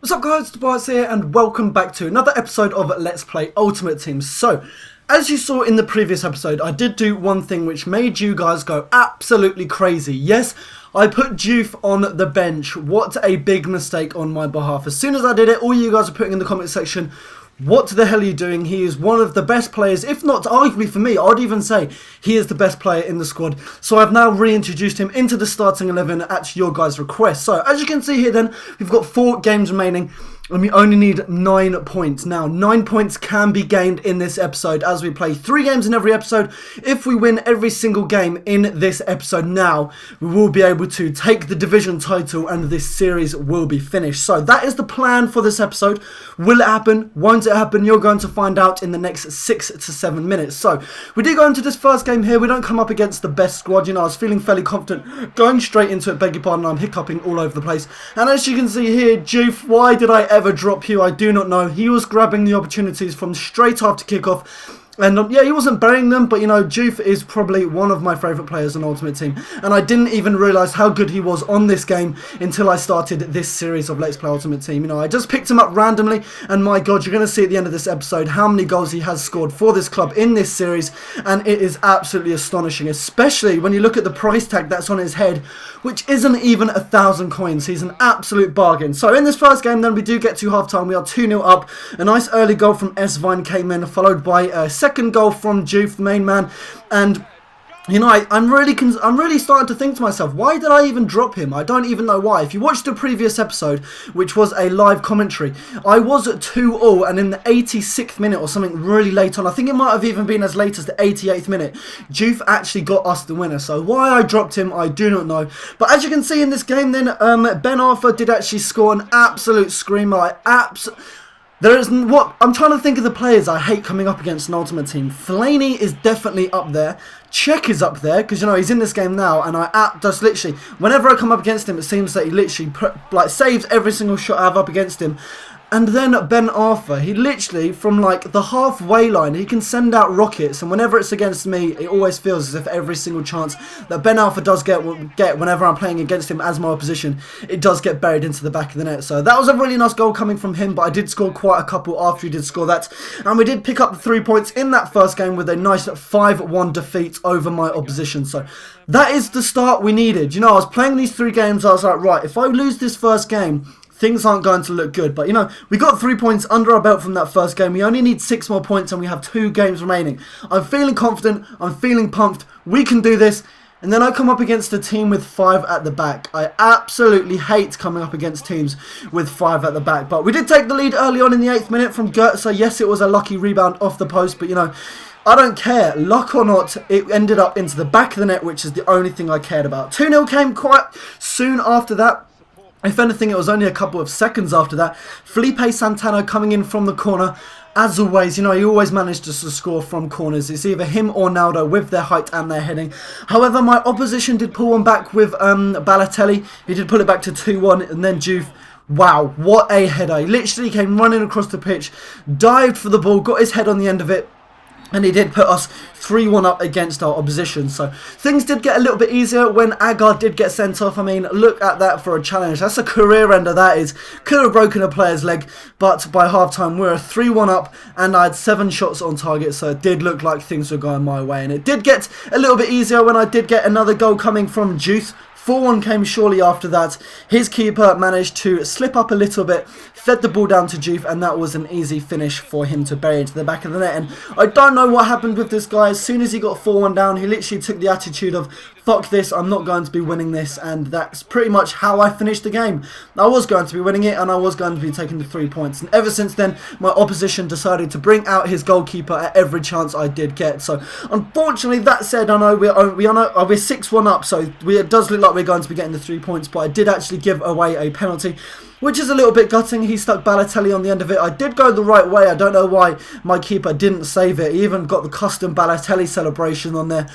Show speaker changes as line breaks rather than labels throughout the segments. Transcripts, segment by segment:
What's up guys, Tobias here and welcome back to another episode of Let's Play Ultimate Team. So, as you saw in the previous episode, I did do one thing which made you guys go absolutely crazy. Yes, I put Juve on the bench. What a big mistake on my behalf. As soon as I did it, all you guys are putting in the comment section, what the hell are you doing? He is one of the best players, if not arguably for me, I'd even say he is the best player in the squad. So I've now reintroduced him into the starting 11 at your guys' request. So as you can see here then, we've got 4 games remaining and we only need 9 points. Now, 9 points can be gained in this episode as we play 3 games in every episode. If we win every single game in this episode now, we will be able to take the division title and this series will be finished. So that is the plan for this episode. Will it happen? Won't it happen? You're going to find out in the next 6 to 7 minutes. So we do go into this first game here. We don't come up against the best squad. You know, I was feeling fairly confident going straight into it. Beg your pardon, I'm hiccuping all over the place. And as you can see here, Juve, why did I ever drop you? I do not know. He was grabbing the opportunities from straight after kickoff. And yeah, he wasn't burying them, but you know, Juve is probably one of my favourite players on Ultimate Team. And I didn't even realise how good he was on this game until I started this series of Let's Play Ultimate Team. You know, I just picked him up randomly, and my god, you're going to see at the end of this episode how many goals he has scored for this club in this series. And it is absolutely astonishing, especially when you look at the price tag that's on his head, which isn't even 1,000 coins. He's an absolute bargain. So in this first game then, we do get to half-time. We are 2-0 up. A nice early goal from S-Vine came in, followed by a second goal from Juve, the main man. And you know, I'm really starting to think to myself, why did I even drop him? I don't even know why. If you watched the previous episode, which was a live commentary, I was at 2-2, and in the 86th minute or something really late on, I think it might have even been as late as the 88th minute, Juve actually got us the winner. So why I dropped him, I do not know. But as you can see in this game then, Ben Arthur did actually score an absolute screamer. There is what I'm trying to think of the players I hate coming up against an Ultimate Team. Fellaini is definitely up there. Czech is up there because you know he's in this game now, and I just literally whenever I come up against him, it seems that he literally saves every single shot I have up against him. And then Ben Arthur, he literally, from like the halfway line, he can send out rockets. And whenever it's against me, it always feels as if every single chance that Ben Arthur does get whenever I'm playing against him as my opposition, it does get buried into the back of the net. So that was a really nice goal coming from him, but I did score quite a couple after he did score that. And we did pick up the 3 points in that first game with a nice 5-1 defeat over my opposition. So that is the start we needed. You know, I was playing these 3 games, I was like, right, if I lose this first game, things aren't going to look good. But, you know, we got 3 points under our belt from that first game. We only need 6 more points and we have 2 games remaining. I'm feeling confident. I'm feeling pumped. We can do this. And then I come up against a team with 5 at the back. I absolutely hate coming up against teams with 5 at the back. But we did take the lead early on in the 8th minute from Gert. So, yes, it was a lucky rebound off the post. But, you know, I don't care. Luck or not, it ended up into the back of the net, which is the only thing I cared about. 2-0 came quite soon after that. If anything, it was only a couple of seconds after that. Felipe Santana coming in from the corner. As always, you know, he always manages to score from corners. It's either him or Naldo with their height and their heading. However, my opposition did pull one back with Balotelli. He did pull it back to 2-1, and then Juve. Wow, what a header. He literally came running across the pitch, dived for the ball, got his head on the end of it. And he did put us 3-1 up against our opposition. So things did get a little bit easier when Agar did get sent off. I mean, look at that for a challenge. That's a career ender, that is. Could have broken a player's leg. But by halftime, we were 3-1 up. And I had 7 shots on target. So it did look like things were going my way. And it did get a little bit easier when I did get another goal coming from Juve. 4-1 came shortly after that. His keeper managed to slip up a little bit, fed the ball down to Juve, and that was an easy finish for him to bury into the back of the net. And I don't know what happened with this guy. As soon as he got 4-1 down, he literally took the attitude of, fuck this, I'm not going to be winning this, and that's pretty much how I finished the game. I was going to be winning it, and I was going to be taking the 3 points. And ever since then, my opposition decided to bring out his goalkeeper at every chance I did get. So, unfortunately, that said, I know we're 6-1 up, so it does look like we're going to be getting the 3 points, but I did actually give away a penalty, which is a little bit gutting. He stuck Balotelli on the end of it. I did go the right way. I don't know why my keeper didn't save it. He even got the custom Balotelli celebration on there.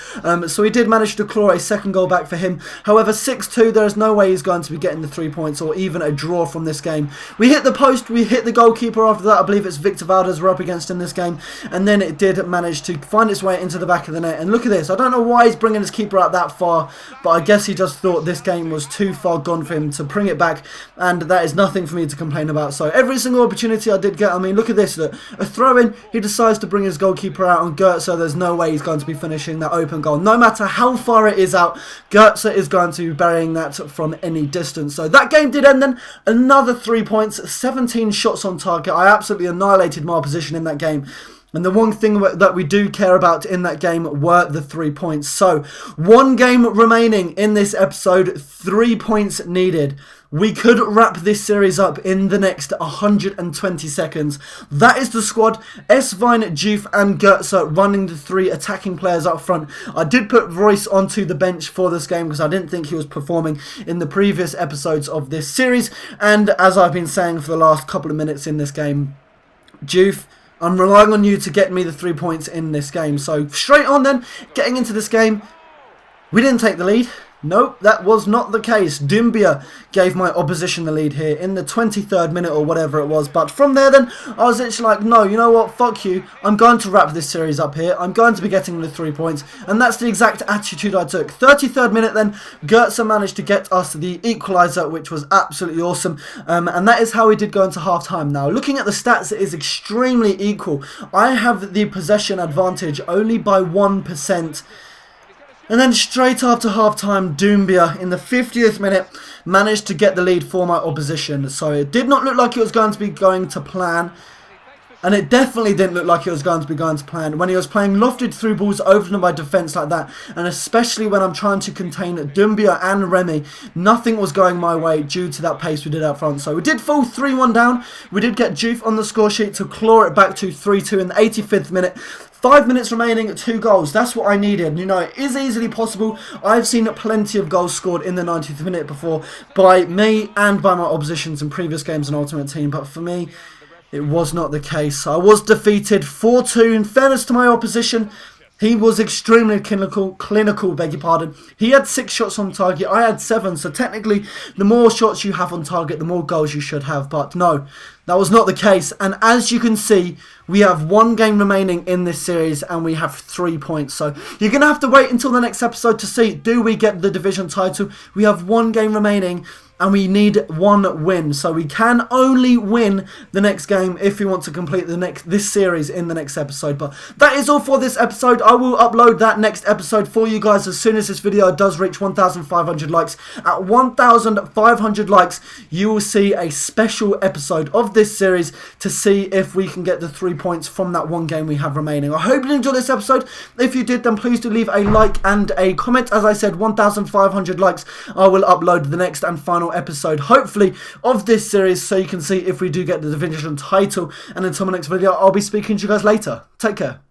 So he did manage to claw a second goal back for him. However, 6-2, there is no way he's going to be getting the 3 points or even a draw from this game. We hit the post. We hit the goalkeeper after that. I believe it's Victor Valdez we're up against in this game. And then it did manage to find its way into the back of the net. And look at this. I don't know why he's bringing his keeper out that far, but I guess he just thought this game was too far gone for him to bring it back. And that is nothing for me to complain about. So every single opportunity I did get, I mean, look at this. Look, a throw-in, he decides to bring his goalkeeper out on Goetze. There's no way he's going to be finishing that open goal. No matter how far it is out, Goetze is going to be burying that from any distance. So that game did end then. Another 3 points, 17 shots on target. I absolutely annihilated my opposition in that game. And the one thing that we do care about in that game were the 3 points. So, one game remaining in this episode, 3 points needed. We could wrap this series up in the next 120 seconds. That is the squad. Esvine, Juve and Goetze running the 3 attacking players up front. I did put Royce onto the bench for this game because I didn't think he was performing in the previous episodes of this series. And as I've been saying for the last couple of minutes in this game, Juve, I'm relying on you to get me the 3 points in this game. So straight on then, getting into this game, we didn't take the lead. Nope, that was not the case. Tobiias gave my opposition the lead here in the 23rd minute or whatever it was. But from there then, I was literally like, no, you know what, fuck you. I'm going to wrap this series up here. I'm going to be getting the 3 points. And that's the exact attitude I took. 33rd minute then, Goetze managed to get us the equaliser, which was absolutely awesome. And that is how we did go into half-time. Now, looking at the stats, it is extremely equal. I have the possession advantage only by 1%. And then straight after half-time, Tobiias in the 50th minute managed to get the lead for my opposition. So it did not look like it was going to be going to plan. And it definitely didn't look like it was going to be going to plan when he was playing lofted through balls over my defence like that. And especially when I'm trying to contain Tobiias and Remy, nothing was going my way due to that pace we did up front. So we did fall 3-1 down. We did get Juve on the score sheet to claw it back to 3-2 in the 85th minute. 5 minutes remaining, 2 goals. That's what I needed. You know, it is easily possible. I've seen plenty of goals scored in the 90th minute before by me and by my oppositions in previous games in Ultimate Team. But for me, it was not the case. I was defeated 4-2. In fairness to my opposition, he was extremely clinical, beg your pardon. He had 6 shots on target, I had 7, so technically the more shots you have on target, the more goals you should have, but no, that was not the case. And as you can see, we have 1 game remaining in this series and we have 3 points. So you're going to have to wait until the next episode to see, do we get the division title? We have 1 game remaining and we need 1 win. So we can only win the next game if we want to complete this series in the next episode. But that is all for this episode. I will upload that next episode for you guys as soon as this video does reach 1,500 likes. At 1,500 likes, you will see a special episode of this series to see if we can get the 3 points from that 1 game we have remaining. I hope you enjoyed this episode. If you did, then please do leave a like and a comment. As I said, 1,500 likes, I will upload the next and final episode, hopefully, of this series so you can see if we do get the division title. And until my next video, I'll be speaking to you guys later. Take care.